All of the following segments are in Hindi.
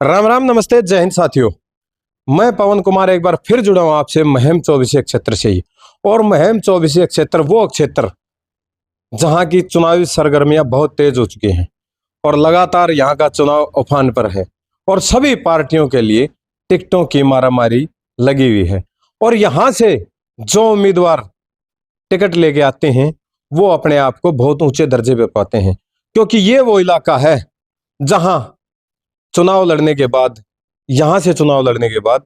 राम राम, नमस्ते, जय हिंद साथियों। मैं पवन कुमार एक बार फिर जुड़ा हूं आपसे महम 24 क्षेत्र से ही। और महम 24 क्षेत्र वो क्षेत्र जहां की चुनावी सरगर्मियां बहुत तेज हो चुकी हैं और लगातार यहां का चुनाव उफान पर है और सभी पार्टियों के लिए टिकटों की मारामारी लगी हुई है। और यहां से जो उम्मीदवार टिकट लेके आते हैं वो अपने आप को बहुत ऊंचे दर्जे पे पाते हैं, क्योंकि ये वो इलाका है जहां चुनाव लड़ने के बाद, यहां से चुनाव लड़ने के बाद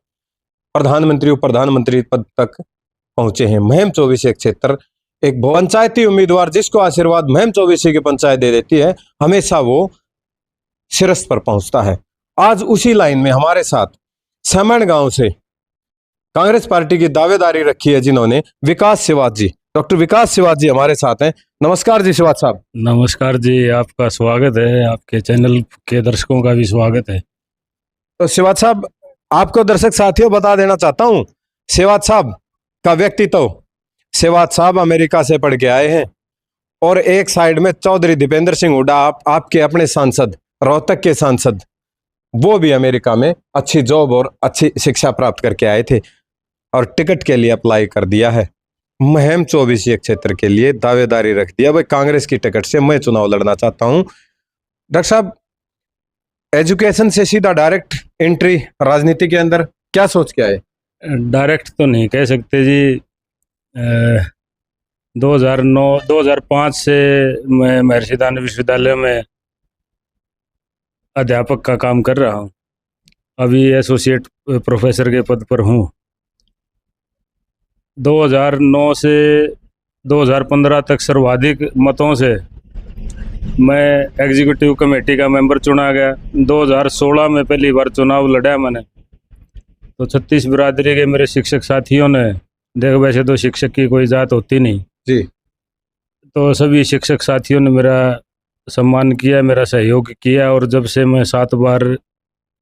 प्रधानमंत्री उप प्रधानमंत्री पद तक पहुंचे हैं। महम 24 क्षेत्र एक पंचायती उम्मीदवार जिसको आशीर्वाद महम 24 की पंचायत दे देती है, हमेशा वो शिरस्त पर पहुंचता है। आज उसी लाइन में हमारे साथ समण गांव से कांग्रेस पार्टी की दावेदारी रखी है जिन्होंने, विकास सिवात जी, डॉक्टर विकास सिवात जी हमारे साथ हैं। नमस्कार जी सिवात साहब। नमस्कार जी, आपका स्वागत है, आपके चैनल के दर्शकों का भी स्वागत है। तो सिवात साहब, आपको दर्शक साथियों बता देना चाहता हूं सिवात साहब का व्यक्तित्व। सिवात साहब अमेरिका से पढ़ के आए हैं और एक साइड में चौधरी दीपेंद्र सिंह हुड्डा, आपके अपने सांसद, रोहतक के सांसद, वो भी अमेरिका में अच्छी जॉब और अच्छी शिक्षा प्राप्त करके आए थे और टिकट के लिए अप्लाई कर दिया है। महम 24 क्षेत्र के लिए दावेदारी रख दिया, भाई कांग्रेस की टिकट से मैं चुनाव लड़ना चाहता हूं। डॉक्टर साहब, एजुकेशन से सीधा डायरेक्ट एंट्री राजनीति के अंदर, क्या सोच के आए? डायरेक्ट तो नहीं कह सकते जी। 2005 से मैं महर्षि दानव विश्वविद्यालय में अध्यापक का काम कर रहा हूँ। अभी एसोसिएट प्रोफेसर के पद पर हूँ। 2009 से 2015 तक सर्वाधिक मतों से मैं एग्जीक्यूटिव कमेटी का मेंबर चुना गया। 2016 में पहली बार चुनाव लड़ा मैंने, तो 36 बिरादरी के मेरे शिक्षक साथियों ने, देख वैसे तो शिक्षक की कोई जात होती नहीं जी, तो सभी शिक्षक साथियों ने मेरा सम्मान किया, मेरा सहयोग किया और जब से मैं 7 बार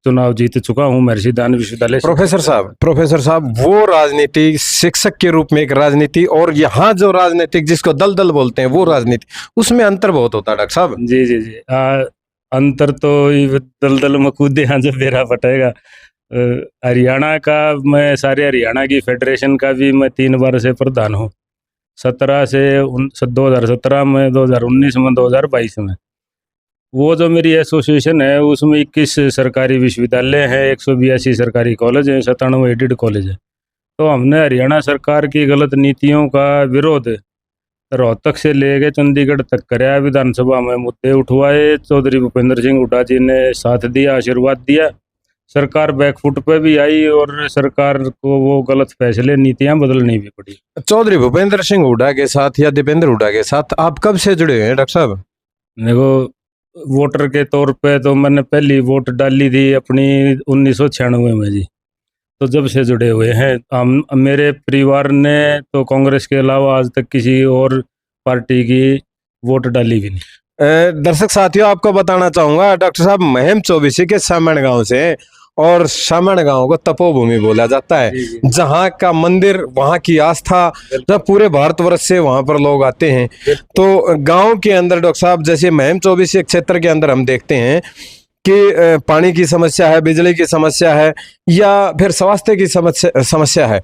चुनाव जीत चुका हूँ महर्षि दानव विश्वविद्यालय। प्रोफेसर साहब, वो राजनीति शिक्षक के रूप में एक राजनीति और यहाँ जो राजनीतिक जिसको दलदल बोलते हैं वो राजनीति, उसमें अंतर बहुत होता है डॉक्टर साहब। जी जी जी, अंतर तो दलदल में कूदे यहाँ जब बेरा पटेगा। हरियाणा का, मैं सारे हरियाणा की फेडरेशन का भी मैं 3 बार से प्रधान हूँ। 17 से 2017 में, 2019 में, 2022 में। वो जो मेरी एसोसिएशन है उसमें 21 सरकारी विश्वविद्यालय हैं, 182 सरकारी कॉलेज हैं, 97 एडेड कॉलेज है। तो हमने हरियाणा सरकार की गलत नीतियों का विरोध रोहतक से लेके चंडीगढ़ तक कराया। विधानसभा में मुद्दे उठवाए, चौधरी भूपेंद्र सिंह हुड्डा जी ने साथ दिया, आशीर्वाद दिया। सरकार बैकफुट पे भी आई और सरकार को वो गलत फैसले, नीतियां बदलनी भी पड़ी। चौधरी भूपेंद्र सिंह हुड्डा के साथ या दीपेंद्र हुड्डा के साथ आप कब से जुड़े हुए हैं डॉक्टर साहब? देखो, वोटर के तौर पे तो मैंने पहली वोट डाली थी अपनी 1996 में जी, तो जब से जुड़े हुए हैं हम। मेरे परिवार ने तो कांग्रेस के अलावा आज तक किसी और पार्टी की वोट डाली भी नहीं। दर्शक साथियों, आपको बताना चाहूंगा डॉक्टर साहब महम 24 के समण गांव से, और समण गांव को तपोभूमि बोला जाता है, जहां का मंदिर, वहां की आस्था, जब पूरे भारतवर्ष से वहां पर लोग आते हैं। तो गांव के अंदर डॉक्टर साहब, जैसे महम 24 क्षेत्र के अंदर हम देखते हैं कि पानी की समस्या है, बिजली की समस्या है, या फिर स्वास्थ्य की समस्या है,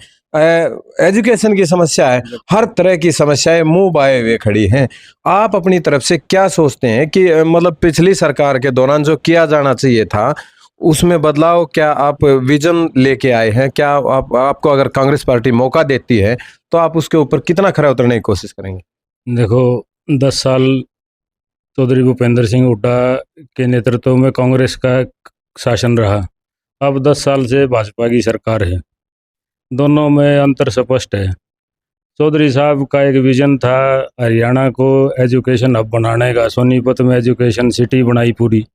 एजुकेशन की समस्या है, हर तरह की समस्याएं मुंह बाए हुए खड़ी हैं। आप अपनी तरफ से क्या सोचते हैं कि मतलब पिछली सरकार के दौरान जो किया जाना चाहिए था उसमें बदलाव, क्या आप विजन लेके आए हैं? क्या आपको अगर कांग्रेस पार्टी मौका देती है तो आप उसके ऊपर कितना खरा उतरने की कोशिश करेंगे? देखो, 10 साल चौधरी भूपेंद्र सिंह हुड्डा के नेतृत्व में कांग्रेस का शासन रहा। अब 10 साल से भाजपा की सरकार है। दोनों में अंतर स्पष्ट है। चौधरी साहब का एक विजन था हरियाणा को एजुकेशन हब बनाने का। सोनीपत में एजुकेशन सिटी बनाई पूरी।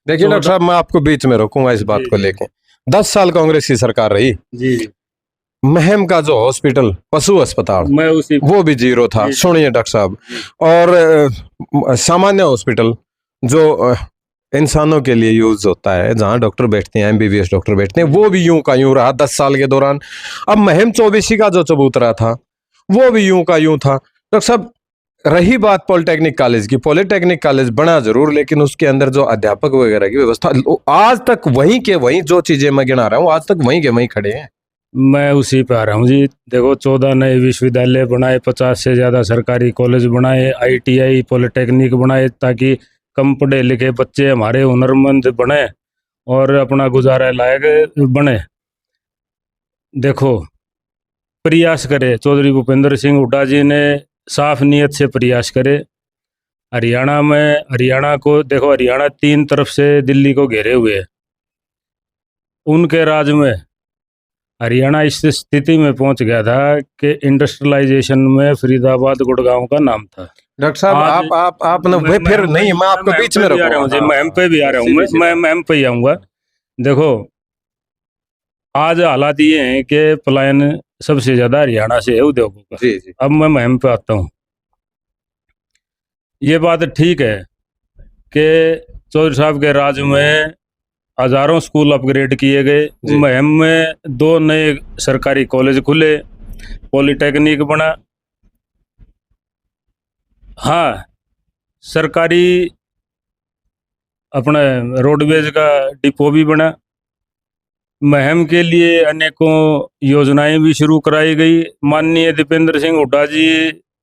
देखिए डॉक्टर साहब, मैं आपको बीच में रोकूंगा इस बात को लेके। 10 साल कांग्रेस की सरकार रही जी। महम का जो हॉस्पिटल, पशु अस्पताल, मैं उसी वो भी जीरो था। सुनिए डॉक्टर साहब, और सामान्य हॉस्पिटल जो इंसानों के लिए यूज होता है, जहां डॉक्टर बैठते हैं, MBBS डॉक्टर बैठते हैं, वो भी यूं का यूं रहा 10 साल के दौरान। अब महम 24 का जो चबूतरा था वो भी यूं का यूं था। डॉक्टर साहब, रही बात पॉलिटेक्निक कॉलेज की, पॉलिटेक्निक कॉलेज बना जरूर, लेकिन उसके अंदर जो अध्यापक वगैरह की व्यवस्था, आज तक वहीं के वहीं जो चीजें मैं गिना रहा हूँ आज तक वहीं के वहीं खड़े हैं। मैं उसी पे आ रहा हूँ जी। देखो 14 नए विश्वविद्यालय बनाए, 50 से ज़्यादा सरकारी कॉलेज बनाए, ITI पॉलिटेक्निक बनाए, ताकि कम पढ़े लिखे बच्चे हमारे हुनरमंद बने और अपना गुजारा लायक बने। देखो प्रयास करे, चौधरी भूपेंद्र सिंह हुड्डा जी ने साफ नीयत से प्रयास करे। हरियाणा को देखो, हरियाणा 3 तरफ से दिल्ली को घेरे हुए है। उनके राज में हरियाणा इस स्थिति में पहुंच गया था कि इंडस्ट्रियलाइजेशन में फरीदाबाद गुड़गांव का नाम था। डॉक्टर साहब आज आप ना वे फिर नहीं, मैं आपको बीच में भी आ रहा हूँ जी, रखूंगा। मैं एम पे भी आ रहा हूँ, मैं एम पे ही आऊँगा। देखो आज हालात ये हैं कि पलायन सबसे ज्यादा हरियाणा से है उद्योगों का। जी जी। अब मैं मुहिम पे आता हूँ। ये बात ठीक है कि चौधरी साहब के राज में हजारों स्कूल अपग्रेड किए गए, जी। मुहिम में 2 नए सरकारी कॉलेज खुले, पॉलिटेक्निक बना। हाँ, सरकारी अपना रोडवेज का डिपो भी बना। मुहिम के लिए अनेकों योजनाएं भी शुरू कराई गई। माननीय दीपेंद्र सिंह हुड्डा जी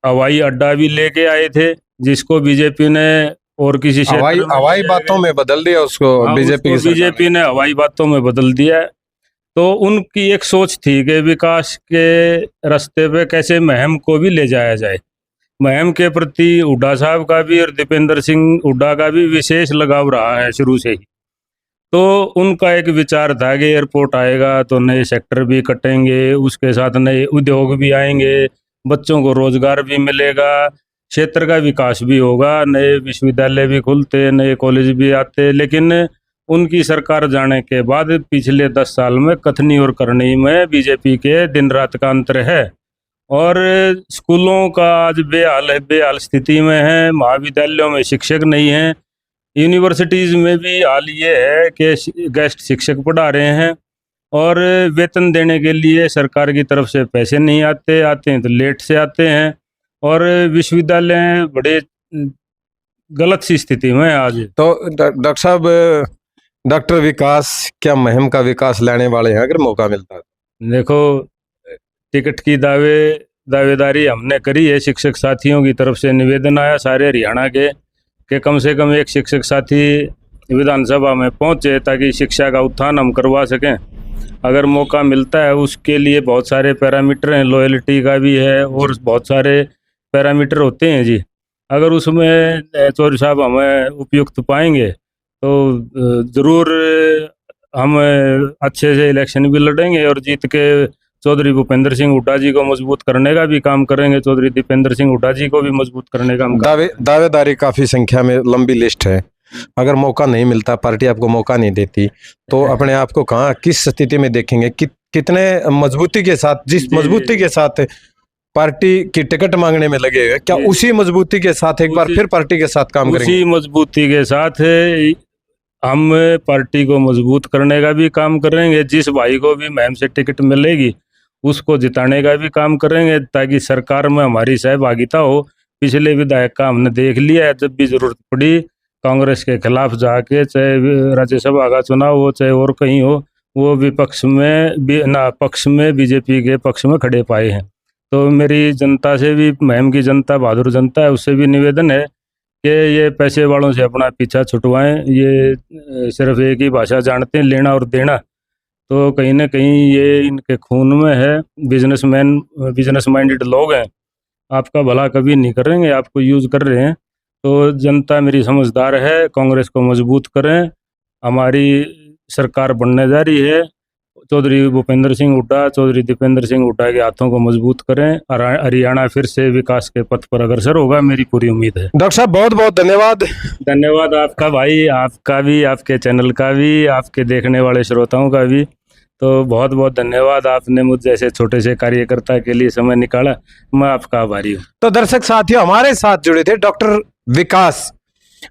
हवाई अड्डा भी लेके आए थे, जिसको बीजेपी ने और किसी क्षेत्र में हवाई बातों में बदल दिया उसको, बीजेपी की सरकार ने। बीजेपी ने हवाई बातों में बदल दिया। तो उनकी एक सोच थी कि विकास के रास्ते पे कैसे मुहिम को भी ले जाया जाए। मुहिम के प्रति हुड्डा साहब का भी और दीपेंद्र सिंह हुड्डा का भी विशेष लगाव रहा है शुरू से ही। तो उनका एक विचार था कि एयरपोर्ट आएगा तो नए सेक्टर भी कटेंगे, उसके साथ नए उद्योग भी आएंगे, बच्चों को रोजगार भी मिलेगा, क्षेत्र का विकास भी होगा, नए विश्वविद्यालय भी खुलते, नए कॉलेज भी आते। लेकिन उनकी सरकार जाने के बाद पिछले 10 साल में कथनी और करनी में बीजेपी के दिन रात का अंतर है। और स्कूलों का आज बेहाल स्थिति में है। महाविद्यालयों में शिक्षक नहीं हैं। यूनिवर्सिटीज़ में भी हाल ये है कि गेस्ट शिक्षक पढ़ा रहे हैं और वेतन देने के लिए सरकार की तरफ से पैसे नहीं आते हैं तो लेट से आते हैं, और विश्वविद्यालय बड़े गलत सी स्थिति में है आज। तो डॉक्टर साहब, डॉक्टर विकास क्या मुहिम का विकास लाने वाले हैं अगर मौका मिलता है? देखो टिकट की दावेदारी हमने करी है। शिक्षक साथियों की तरफ से निवेदन आया सारे हरियाणा के कि कम से कम एक शिक्षक साथी विधानसभा में पहुंचे ताकि शिक्षा का उत्थान हम करवा सकें। अगर मौका मिलता है, उसके लिए बहुत सारे पैरामीटर हैं, लॉयल्टी का भी है और बहुत सारे पैरामीटर होते हैं जी। अगर उसमें चौधरी साहब हमें उपयुक्त पाएंगे तो ज़रूर हम अच्छे से इलेक्शन भी लड़ेंगे और जीत के चौधरी भूपेंद्र सिंह हुड्डा जी को मजबूत करने का भी काम करेंगे, चौधरी दीपेंद्र सिंह हुड्डा जी को भी मजबूत करने का दावेदारी काफी संख्या में लंबी लिस्ट है। अगर मौका नहीं मिलता, पार्टी आपको मौका नहीं देती, तो अपने आप को कहाँ किस स्थिति में देखेंगे? कितने मजबूती के साथ, जिस मजबूती के साथ पार्टी की टिकट मांगने में लगे हुए, क्या उसी मजबूती के साथ एक बार फिर पार्टी के साथ काम करेंगे? उसी मजबूती के साथ हम पार्टी को मजबूत करने का भी काम करेंगे। जिस भाई को भी मुहिम से टिकट मिलेगी उसको जिताने का भी काम करेंगे ताकि सरकार में हमारी सहभागिता हो। पिछले विधायक का हमने देख लिया है, जब भी जरूरत पड़ी कांग्रेस के खिलाफ जाके, चाहे राज्यसभा का चुनाव हो चाहे और कहीं हो, वो विपक्ष में पक्ष में बीजेपी के पक्ष में खड़े पाए हैं। तो मेरी जनता से भी, मुहिम की जनता बहादुर जनता है, उससे भी निवेदन है कि ये पैसे वालों से अपना पीछा छुटवाएं। ये सिर्फ एक ही भाषा जानते हैं, लेना और देना। तो कहीं ना कहीं ये इनके खून में है। बिजनेस माइंडेड लोग हैं, आपका भला कभी नहीं करेंगे, आपको यूज कर रहे हैं। तो जनता मेरी समझदार है, कांग्रेस को मजबूत करें। हमारी सरकार बनने जा रही है। चौधरी भूपेंद्र सिंह हुड्डा, चौधरी दीपेंद्र सिंह हुड्डा के हाथों को मजबूत करें। हरियाणा फिर से विकास के पथ पर अग्रसर होगा, मेरी पूरी उम्मीद है। डॉक्टर साहब बहुत बहुत धन्यवाद। धन्यवाद आपका भाई, आपका भी, आपके चैनल का भी, आपके देखने वाले श्रोताओं का भी। तो बहुत बहुत धन्यवाद, आपने मुझ जैसे छोटे से कार्यकर्ता के लिए समय निकाला, मैं आपका आभारी हूँ। तो दर्शक साथियों, हमारे साथ जुड़े थे डॉक्टर विकास,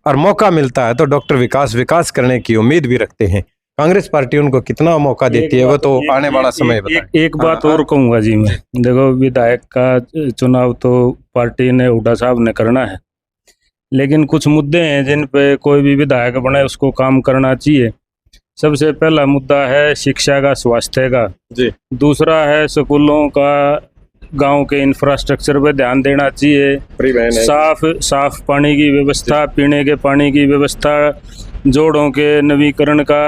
और मौका मिलता है तो डॉक्टर विकास करने की उम्मीद भी रखते हैं। कांग्रेस पार्टी उनको कितना मौका देती है वो तो आने वाला समय बताए। एक बात और कहूंगा जी मैं, देखो विधायक का चुनाव तो पार्टी ने हुड्डा साहब ने करना है, लेकिन कुछ मुद्दे हैं जिन पे कोई भी विधायक बने उसको काम करना चाहिए। सबसे पहला मुद्दा है शिक्षा का, स्वास्थ्य का जी। दूसरा है स्कूलों का, गांव के इंफ्रास्ट्रक्चर पे ध्यान देना चाहिए। साफ पानी की व्यवस्था, पीने के पानी की व्यवस्था, जोड़ों के नवीकरण का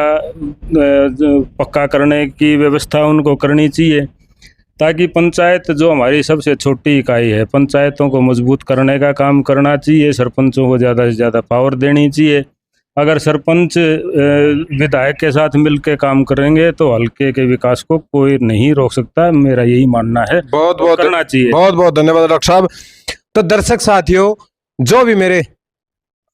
पक्का करने की व्यवस्था उनको करनी चाहिए, ताकि पंचायत जो हमारी सबसे छोटी इकाई है, पंचायतों को मजबूत करने का काम करना चाहिए। सरपंचों को ज़्यादा से ज़्यादा पावर देनी चाहिए। अगर सरपंच विधायक के साथ मिलकर काम करेंगे तो हल्के के विकास को कोई नहीं रोक सकता, मेरा यही मानना है। बहुत बहुत करना चाहिए। बहुत बहुत धन्यवाद डॉक्टर साहब। तो दर्शक साथियों, जो भी मेरे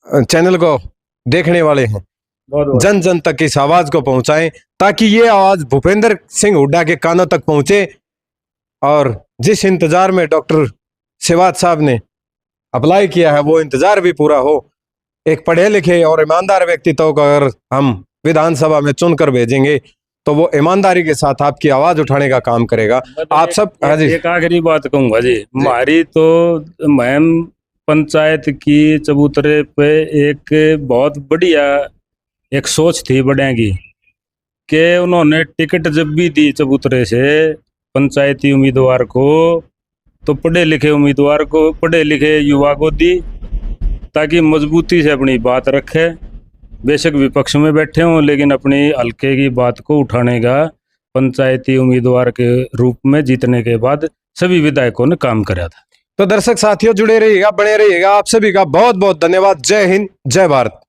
चैनल को देखने वाले हैं, जन जन तक इस आवाज को पहुंचाएं, ताकि ये आवाज भूपेंद्र सिंह हुड्डा के कानों तक पहुंचे और जिस इंतजार में डॉक्टर सिवात साहब ने अप्लाई किया है वो इंतजार भी पूरा हो। एक पढ़े लिखे और ईमानदार व्यक्तित्व को अगर हम विधानसभा में चुनकर भेजेंगे तो वो ईमानदारी के साथ आपकी आवाज उठाने का काम करेगा। आप सब एक आखिरी बात कहूंगा जी, हमारी तो महम पंचायत की चबूतरे पे एक बहुत बढ़िया एक सोच थी बड़े की, कि उन्होंने टिकट जब भी दी चबूतरे से पंचायती उम्मीदवार को, तो पढ़े लिखे उम्मीदवार को, पढ़े लिखे युवा को दी, ताकि मजबूती से अपनी बात रखे। बेशक विपक्ष में बैठे हों, लेकिन अपनी हल्के की बात को उठाने का पंचायती उम्मीदवार के रूप में जीतने के बाद सभी विधायकों ने काम करा था। तो दर्शक साथियों, जुड़े रहिएगा, बने रहिएगा। आप सभी का बहुत बहुत धन्यवाद। जय हिंद, जय भारत।